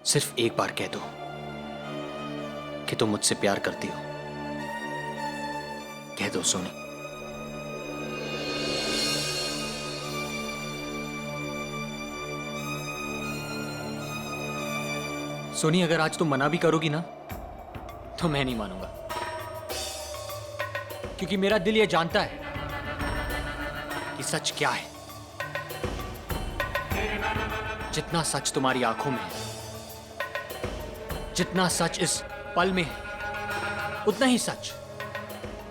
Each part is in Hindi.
सिर्फ एक बार कह दो कि तुम मुझसे प्यार करती हो। कह दो सोनी। सोनी, अगर आज तुम मना भी करोगी ना तो मैं नहीं मानूंगा, क्योंकि मेरा दिल ये जानता है कि सच क्या है। जितना सच तुम्हारी आंखों में है, जितना सच इस पल में है, उतना ही सच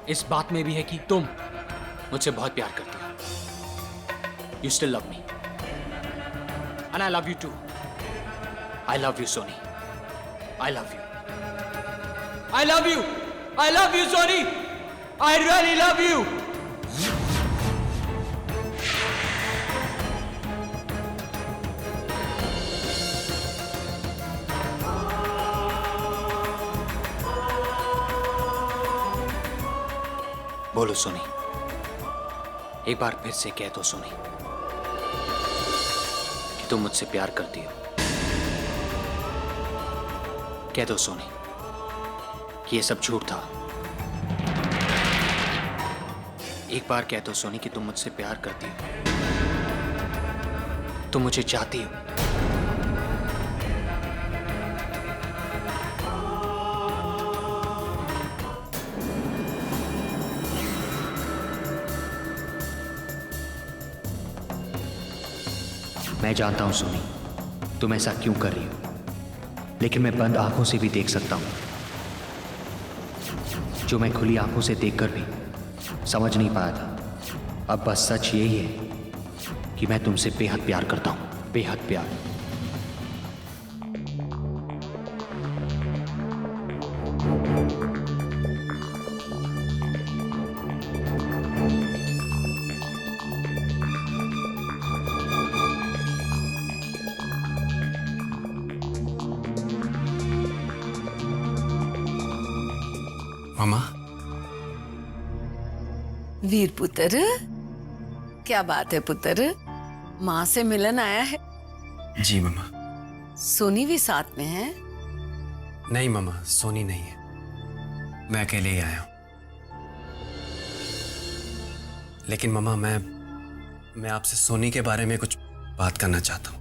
इस बात में भी है कि तुम मुझसे बहुत प्यार करती हो। You still love me and I love you too. I love you Soni. I love you. I love you. I love you Soni. I really love you. बोलो सोनी, एक बार फिर से कह दो सोनी कि तुम मुझसे प्यार करती हो। कह दो सोनी कि ये सब झूठ था। एक बार कह दो सोनी कि तुम मुझसे प्यार करती हो, तुम मुझे चाहती हो। मैं जानता हूं सोनी तुम ऐसा क्यों कर रही हो, लेकिन मैं बंद आंखों से भी देख सकता हूं जो मैं खुली आंखों से देखकर भी समझ नहीं पाया था। अब बस सच यही है कि मैं तुमसे बेहद प्यार करता हूं, बेहद प्यार। मामा। वीर पुत्र, क्या बात है पुत्र? माँ से मिलन आया है? जी मामा। सोनी भी साथ में है? नहीं मामा, सोनी नहीं है, मैं अकेले ही आया हूं। लेकिन मामा मैं आपसे सोनी के बारे में कुछ बात करना चाहता हूं।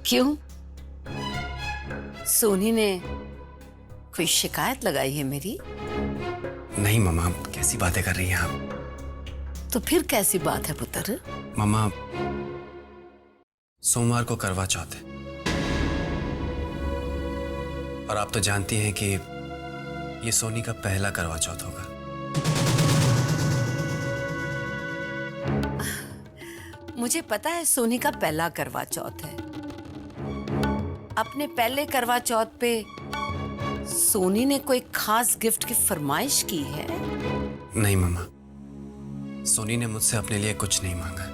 क्यों? सोनी ने कोई शिकायत लगाई है मेरी? नहीं मामा, कैसी बातें कर रही हैं आप? तो फिर कैसी बात है पुत्र? मामा, सोमवार को करवा चौथ है और आप तो जानती हैं कि ये सोनी का पहला करवा चौथ होगा। मुझे पता है सोनी का पहला करवा चौथ है। अपने पहले करवा चौथ पे सोनी ने कोई खास गिफ्ट की फरमाइश की है? नहीं मामा, सोनी ने मुझसे अपने लिए कुछ नहीं मांगा,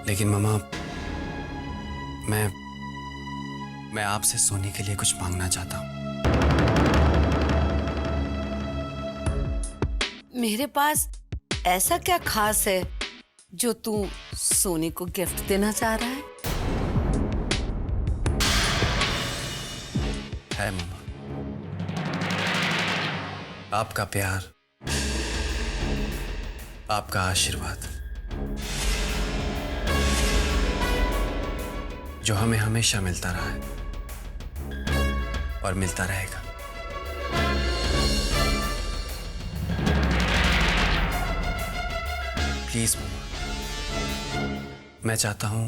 लेकिन मामा मैं आपसे सोनी के लिए कुछ मांगना चाहता हूं। मेरे पास ऐसा क्या खास है जो तू सोनी को गिफ्ट देना चाह रहा है? है मामा, आपका प्यार, आपका आशीर्वाद, जो हमें हमेशा मिलता रहा है और मिलता रहेगा। प्लीज मामा, मैं चाहता हूं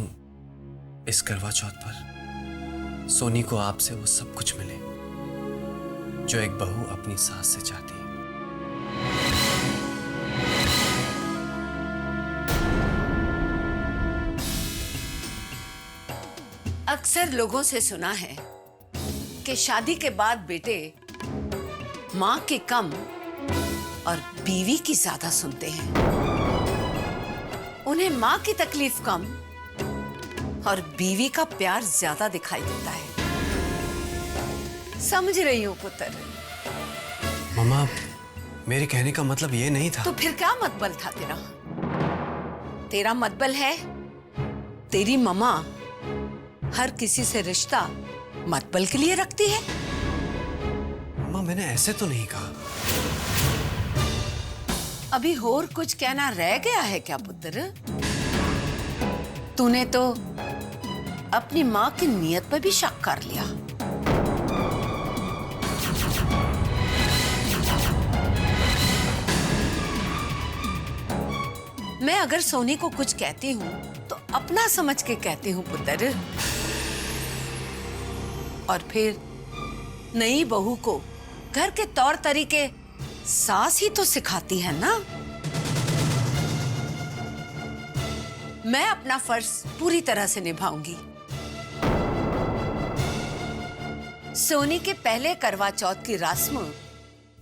इस करवा चौथ पर सोनी को आपसे वो सब कुछ मिले जो एक बहू अपनी सास से चाहती है। अक्सर लोगों से सुना है कि शादी के बाद बेटे मां के कम और बीवी की ज्यादा सुनते हैं। उन्हें मां की तकलीफ कम और बीवी का प्यार ज्यादा दिखाई देता है। समझ रही हूं पुत्र। मामा, मेरे कहने का मतलब ये नहीं था। तो फिर क्या मतबल था तेरा? तेरा मतबल है? तेरी मम्मा हर किसी से रिश्ता मतबल के लिए रखती है। अम्मा मैंने ऐसे तो नहीं कहा। अभी और कुछ कहना रह गया है क्या पुत्र? तूने तो अपनी माँ की नीयत पर भी शक कर लिया। मैं अगर सोनी को कुछ कहती हूँ तो अपना समझ के कहती हूँ पुत्र। और फिर नई बहू को घर के तौर तरीके सास ही तो सिखाती है ना। मैं अपना फर्ज पूरी तरह से निभाऊंगी। सोनी के पहले करवा चौथ की रस्म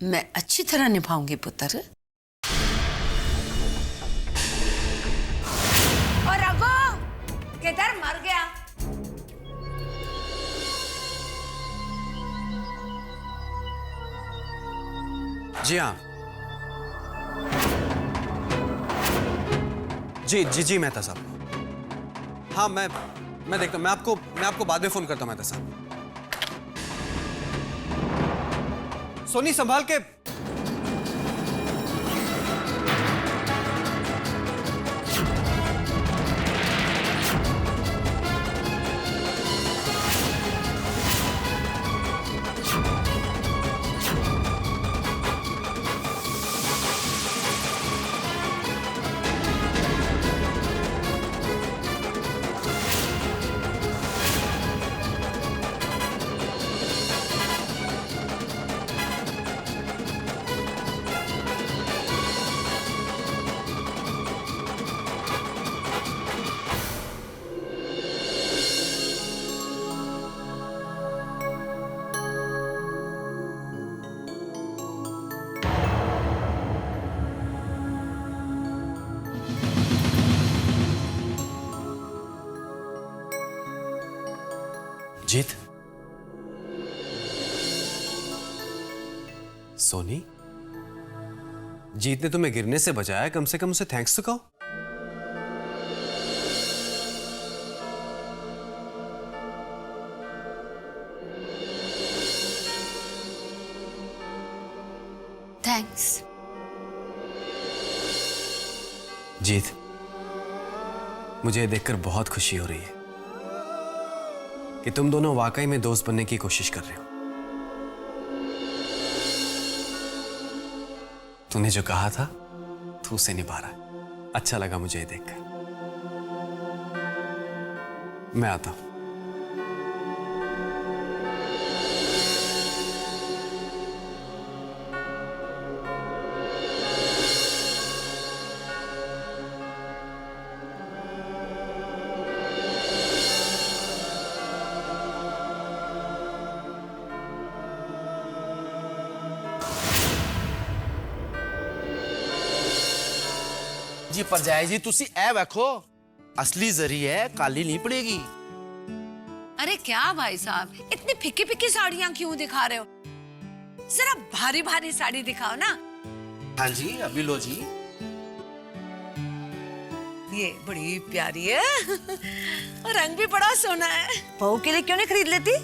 मैं अच्छी तरह निभाऊंगी पुत्र। और अगो किधर मर गया? जी हाँ। जी मेहता साहब। हाँ मैं देखता हूँ। मैं आपको बाद में फोन करता हूँ मेहता साहब। सोनी संभाल के। जीत। सोनी, जीत ने तुम्हें गिरने से बचाया, कम से कम उसे थैंक्स तो कहो। थैंक्स। जीत, मुझे ये देखकर बहुत खुशी हो रही है कि तुम दोनों वाकई में दोस्त बनने की कोशिश कर रहे हो। तूने जो कहा था तू उसे निभा रहा है। अच्छा लगा मुझे ये देखकर। मैं आता हूं। जी परजाई जी तुसी ए देखो, असली जरी है, काली नहीं पड़ेगी। अरे क्या भाई साहब, इतनी फिक्की फिक्की साड़ियां क्यों दिखा रहे हो? जरा भारी भारी साड़ी दिखाओ ना। हाँ जी अभी लो जी। ये बड़ी प्यारी है और रंग भी बड़ा सोना है। बहू के लिए क्यों नहीं खरीद लेती?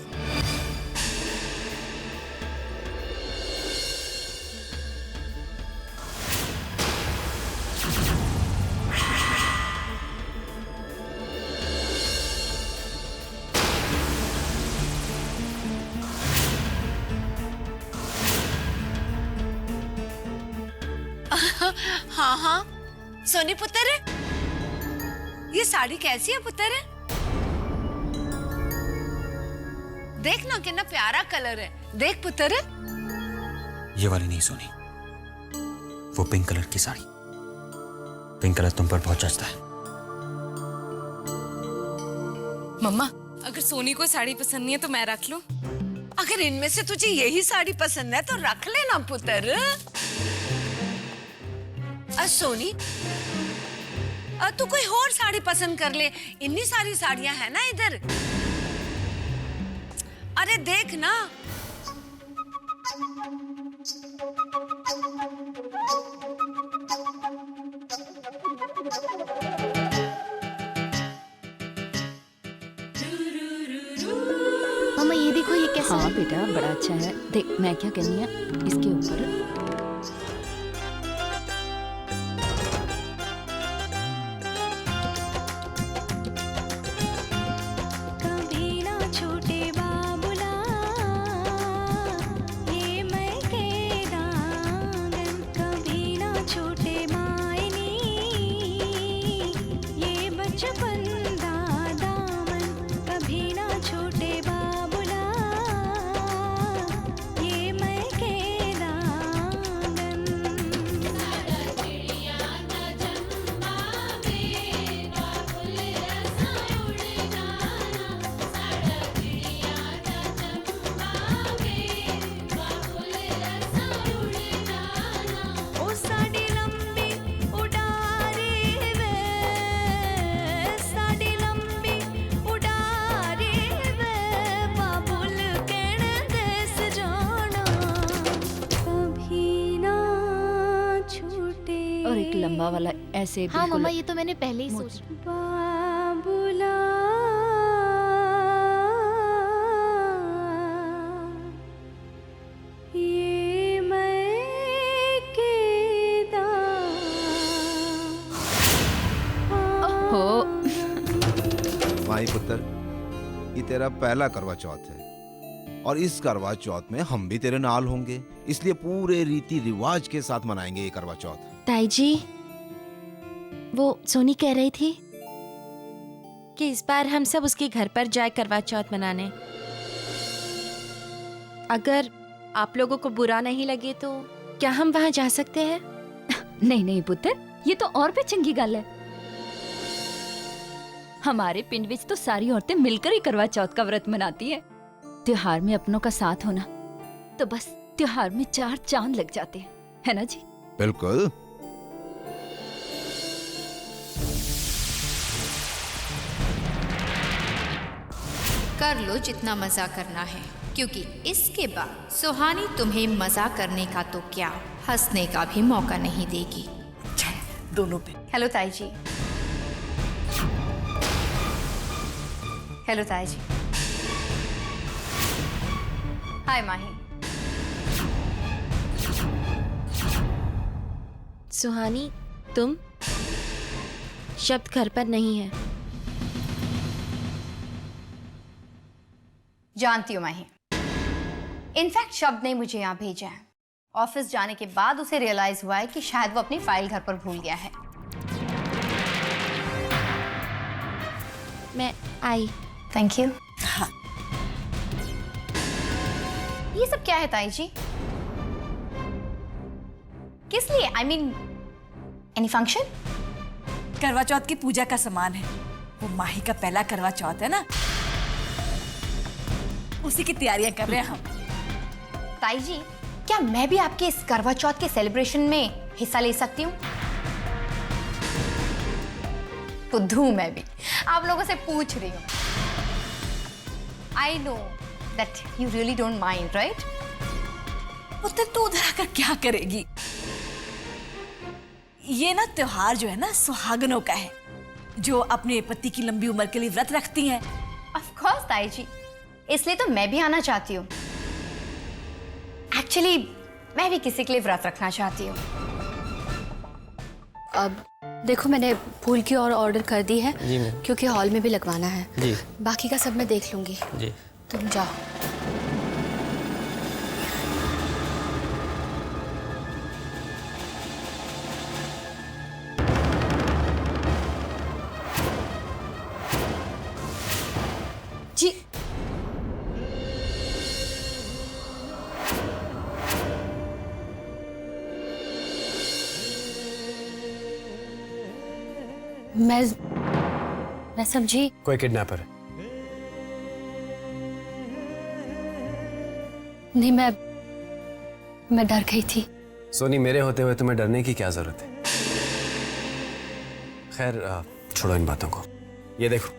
हाँ हाँ सोनी पुत्र, ये साड़ी कैसी है पुत्र? देख ना कितना प्यारा कलर है। देख पुत्र। ये वाली नहीं सोनी, वो पिंक कलर की साड़ी। पिंक कलर तुम पर बहुत जचता है। मम्मा, अगर सोनी को साड़ी पसंद नहीं है तो मैं रख लूं? अगर इनमें से तुझे यही साड़ी पसंद है तो रख लेना पुत्र। सोनी, तू कोई और साड़ी पसंद कर ले, इतनी सारी साड़ियां हैं ना इधर। अरे देख ना। बेटा बड़ा अच्छा है। देख मैं क्या कहनी है इसके ऊपर। और एक लंबा वाला ऐसे हाँ बिल्कुल। मम्मा, ये तो मैंने पहले ही सोच हो। माही पुत्र, ये तेरा पहला करवा चौथ है और इस करवा चौथ में हम भी तेरे नाल होंगे, इसलिए पूरे रीति रिवाज के साथ मनाएंगे ये करवा चौथ। ताई जी, वो सोनी कह रही थी कि इस बार हम सब उसके घर पर जाए करवा चौथ मनाने। अगर आप लोगों को बुरा नहीं लगे तो क्या हम वहाँ जा सकते हैं? नहीं नहीं पुत्र, ये तो और भी चंगी गल है। हमारे पिंड विच तो सारी औरतें मिलकर ही करवा चौथ का व्रत मनाती है। त्योहार में अपनों का साथ होना तो बस त्योहार में 4 चांद लग जाते हैं, है ना जी? बिल्कुल। कर लो जितना मजा करना है, क्योंकि इसके बाद सुहानी तुम्हें मजा करने का तो क्या, हंसने का भी मौका नहीं देगी। दोनों पे। हेलो ताई जी। हेलो ताई जी। हाय माही। सुहानी, तुम? शब्द घर पर नहीं है। जानती हूँ माही। इनफैक्ट शब्द ने मुझे यहाँ भेजा है। ऑफिस जाने के बाद उसे रियलाइज हुआ है कि शायद वो अपनी फाइल घर पर भूल गया है। मैं आई। Thank you. हाँ। ये सब क्या है ताई जी? किस लिए? I mean any function? करवा चौथ की पूजा का सामान है। वो माही का पहला करवा चौथ है ना, उसी की तैयारियां कर रहे हैं हम। ताई जी, क्या मैं भी आपके इस करवा चौथ के सेलिब्रेशन में हिस्सा ले सकती हूँ? बुद्धू हूं मैं भी, आप लोगों से पूछ रही हूँ। I know that you really don't mind, right? पुत्र तू उधर आकर क्या करेगी? ये ना त्योहार जो है ना सुहागनों का है, जो अपने पति की लंबी उम्र के लिए व्रत रखती हैं। ऑफ कोर्स ताई जी, इसलिए तो मैं भी आना चाहती हूँ। एक्चुअली मैं भी किसी के लिए व्रत रखना चाहती हूँ। अब देखो, मैंने फूल की और ऑर्डर कर दी है जी मैम। क्योंकि हॉल में भी लगवाना है जी बाकी का सब मैं देख लूंगी। जी। तुम जाओ। जी मैं समझी। कोई किडनैपर है? नहीं, मैं डर गई थी। सोनी, मेरे होते हुए तुम्हें डरने की क्या जरूरत है? खैर छोड़ो इन बातों को। ये देखो,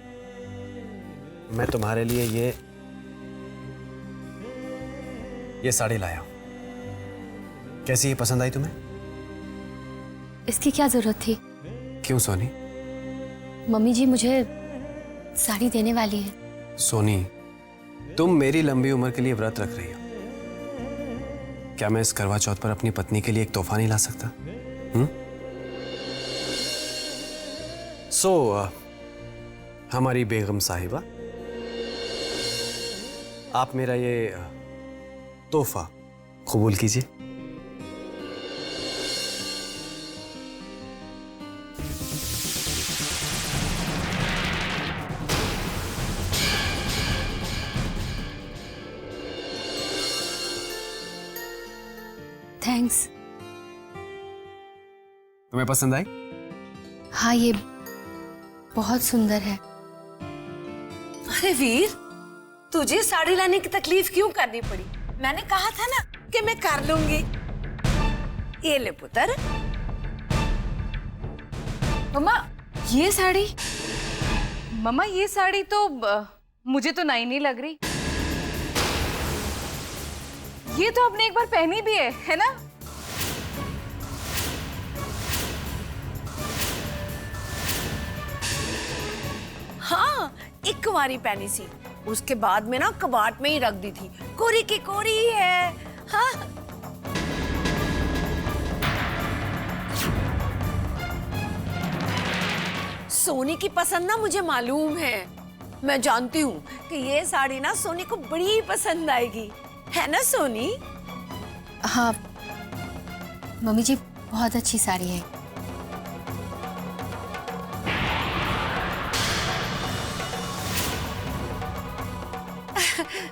मैं तुम्हारे लिए ये साड़ी लाया हूं। कैसी है, पसंद आई तुम्हें? इसकी क्या जरूरत थी? क्यों सोनी? मम्मी जी मुझे साड़ी देने वाली है। सोनी, तुम मेरी लंबी उम्र के लिए व्रत रख रही हो, क्या मैं इस करवा चौथ पर अपनी पत्नी के लिए एक तोहफा नहीं ला सकता? हमारी बेगम साहिबा, आप मेरा ये तोहफा कबूल कीजिए। थैंक्स। तुम्हें पसंद आई? हाँ, ये बहुत सुंदर है। अरे वीर, तुझे साड़ी लाने की तकलीफ क्यों करनी पड़ी? मैंने कहा था ना कि मैं कर लूंगी। ये ले पुत्र। मम्मा ये साड़ी, मम्मा ये साड़ी तो मुझे तो नई नहीं लग रही। ये तो आपने एक बार पहनी भी है ना? हाँ, एक कुंवारी पहनी सी, उसके बाद में ना कबाड़ में ही रख दी थी। कोरी की कोरी ही है। हाँ, सोनी की पसंद ना मुझे मालूम है। मैं जानती हूँ कि ये साड़ी ना सोनी को बड़ी पसंद आएगी, है ना सोनी? हाँ मम्मी जी, बहुत अच्छी साड़ी है।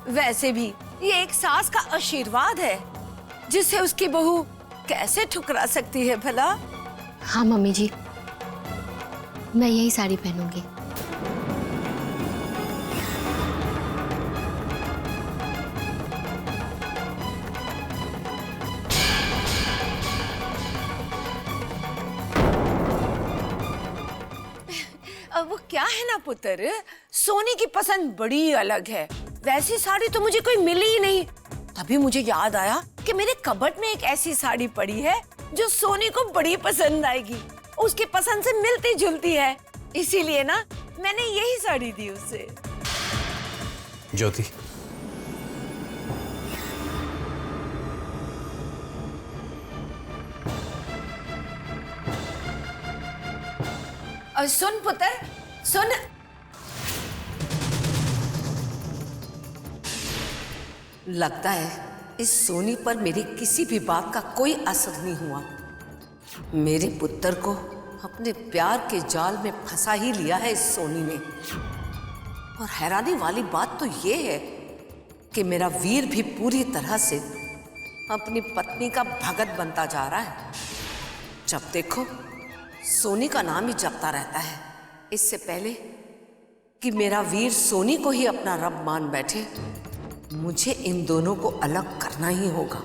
वैसे भी ये एक सास का आशीर्वाद है, जिसे उसकी बहू कैसे ठुकरा सकती है भला? हाँ मम्मी जी, मैं यही साड़ी पहनूंगी। अब वो क्या है ना पुत्र, सोनी की पसंद बड़ी अलग है। वैसी साड़ी तो मुझे कोई मिली ही नहीं। तभी मुझे याद आया कि मेरे कबर्ड में एक ऐसी साड़ी पड़ी है जो सोनी को बड़ी पसंद आएगी। उसकी पसंद से मिलती जुलती है, इसीलिए ना मैंने यही साड़ी दी उसे। ज्योति, और सुन पुत्र, सुन। लगता है इस सोनी पर मेरी किसी भी बात का कोई असर नहीं हुआ। मेरे पुत्र को अपने प्यार के जाल में फंसा ही लिया है इस सोनी ने। और हैरानी वाली बात तो ये है कि मेरा वीर भी पूरी तरह से अपनी पत्नी का भगत बनता जा रहा है। जब देखो सोनी का नाम ही जपता रहता है। इससे पहले कि मेरा वीर सोनी को ही अपना रब मान बैठे, मुझे इन दोनों को अलग करना ही होगा।